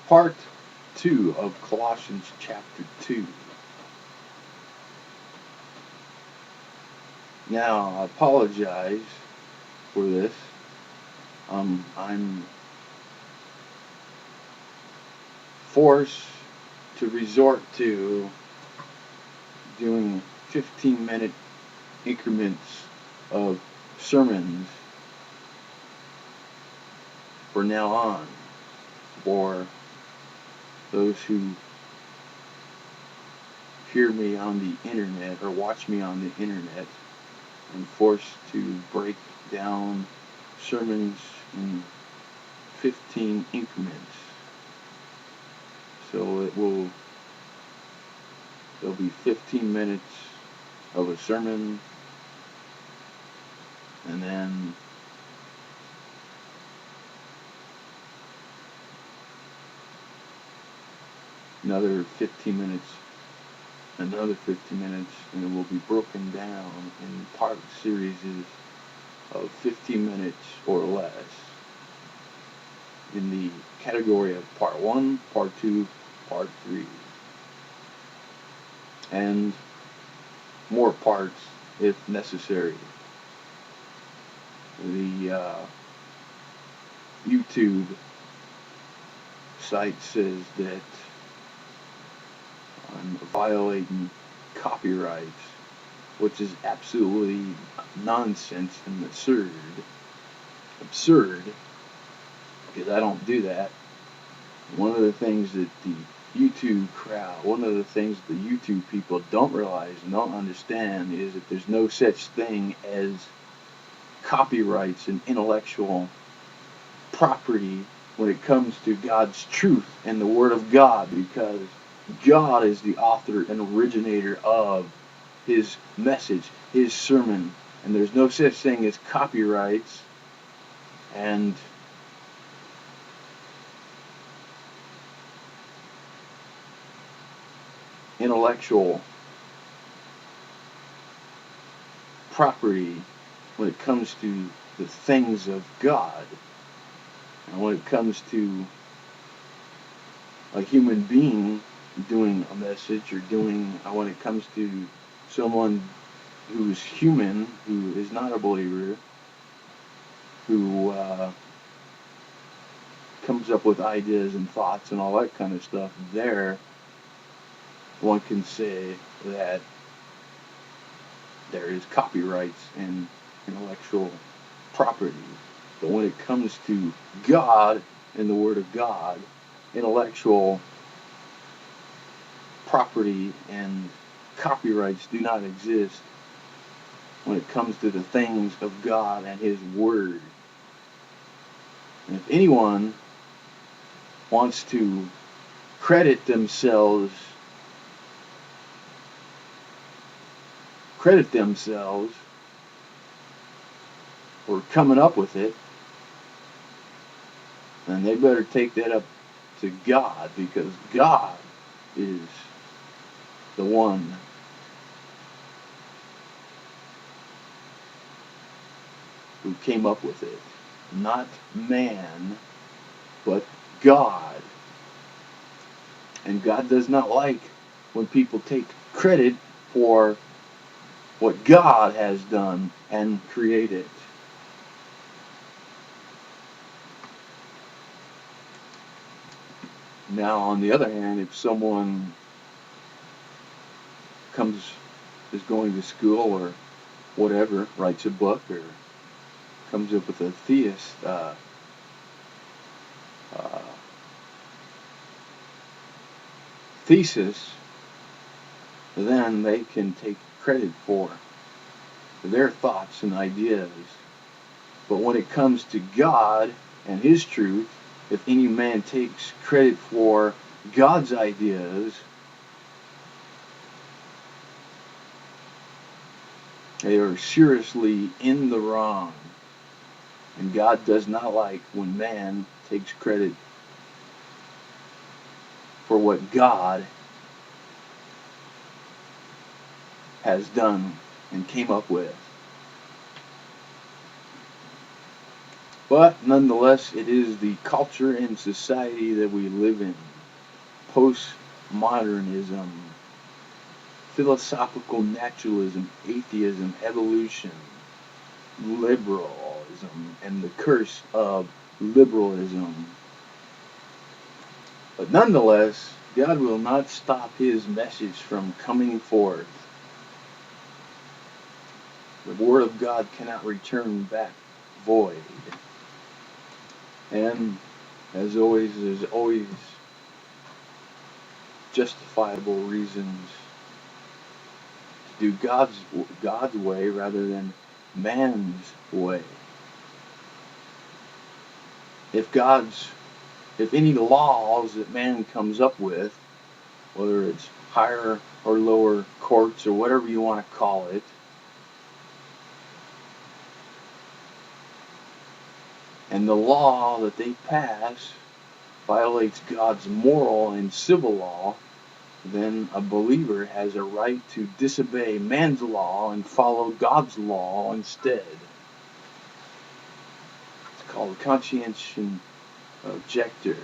Part 2 of Colossians chapter 2. Now, I apologize for this. I'm forced to resort to doing 15-minute increments of sermons for now on, for those who hear me on the internet or watch me on the internet. I'm forced to break down sermons in 15 increments. So there'll be 15 minutes of a sermon, and then another 15 minutes, and it will be broken down in part series of 15 minutes or less in the category of part 1, part 2, part 3, and more parts if necessary. The YouTube site says that I'm violating copyrights, which is absolutely nonsense and absurd, because I don't do that. One of the things that the YouTube people don't realize and don't understand is that there's no such thing as copyrights and intellectual property when it comes to God's truth and the Word of God, because God is the author and originator of His message, His sermon, and there's no such thing as copyrights and intellectual property when it comes to the things of God. And when it comes to a human being doing a message or when it comes to someone who's human, who is not a believer, who comes up with ideas and thoughts and all that kind of stuff, one can say that there is copyrights and intellectual property. But when it comes to God and the Word of God, intellectual property and copyrights do not exist when it comes to the things of God and His Word. And if anyone wants to credit themselves for coming up with it, then they better take that up to God, because God is the one who came up with it. Not man, but God. And God does not like when people take credit for what God has done and created. Now, on the other hand, if someone is going to school or whatever, writes a book or comes up with a thesis, then they can take credit for their thoughts and ideas. But when it comes to God and His truth, if any man takes credit for God's ideas, they are seriously in the wrong. And God does not like when man takes credit for what God has done and came up with. But nonetheless, it is the culture and society that we live in. Postmodernism, philosophical naturalism, atheism, evolution, liberalism, and the curse of liberalism. But nonetheless, God will not stop his message from coming forth. The word of God cannot return back void. And as always, there's always justifiable reasons to do God's way rather than man's way. If any laws that man comes up with, whether it's higher or lower courts or whatever you want to call it, and the law that they pass violates God's moral and civil law, then a believer has a right to disobey man's law and follow God's law instead. It's called conscientious objector.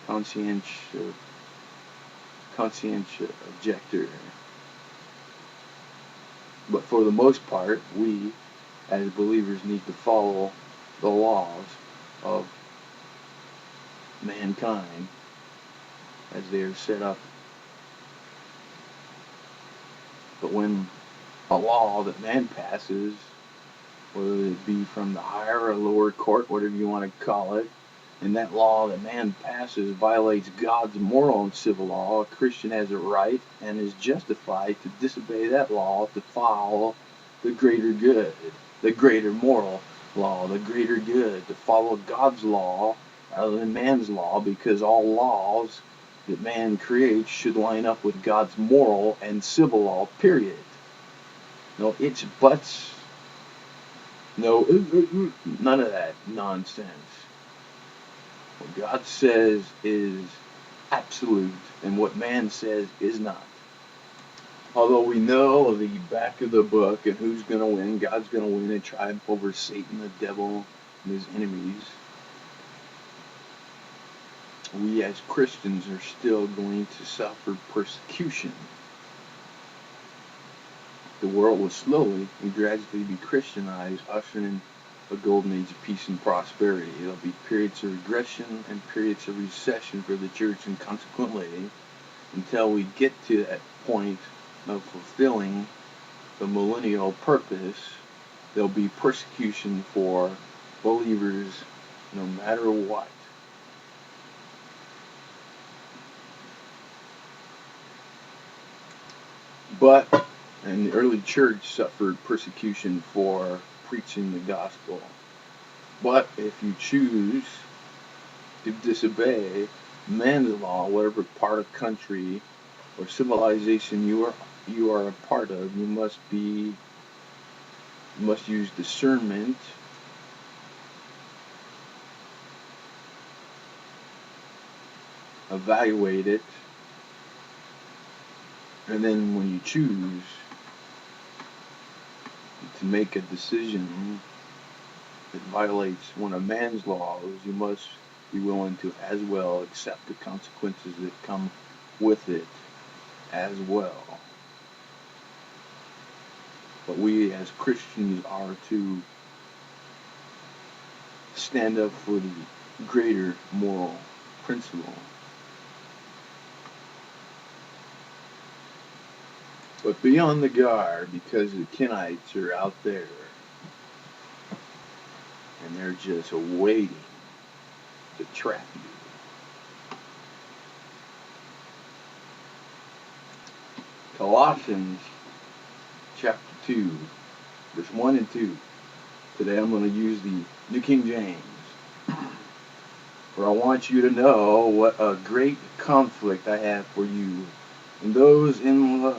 Conscientious objector. But for the most part, we as believers need to follow the laws of mankind as they are set up. But when a law that man passes, whether it be from the higher or lower court, whatever you want to call it, and that law that man passes violates God's moral and civil law, a Christian has a right and is justified to disobey that law to follow the greater good, the greater moral law, the greater good, to follow God's law rather than man's law, because all laws that man creates should line up with God's moral and civil law, period. No it's buts, no none of that nonsense. What God says is absolute, and what man says is not. Although we know the back of the book and who's going to win, God's going to win and triumph over Satan, the devil, and his enemies, we as Christians are still going to suffer persecution. The world will slowly and gradually be Christianized, ushering in a golden age of peace and prosperity. There'll be periods of regression and periods of recession for the church, and consequently, until we get to that point of fulfilling the millennial purpose, there'll be persecution for believers no matter what. But and the early church suffered persecution for preaching the gospel. But if you choose to disobey man's law, whatever part of country or civilization you are a part of, you must use discernment, evaluate it, and then when you choose to make a decision that violates one of man's laws, you must be willing to as well accept the consequences that come with it as well. But we as Christians are to stand up for the greater moral principle. But be on the guard, because the Kenites are out there, and they're just waiting to trap you. Colossians chapter 2, verse 1 and 2. Today I'm going to use the New King James. For I want you to know what a great conflict I have for you and those in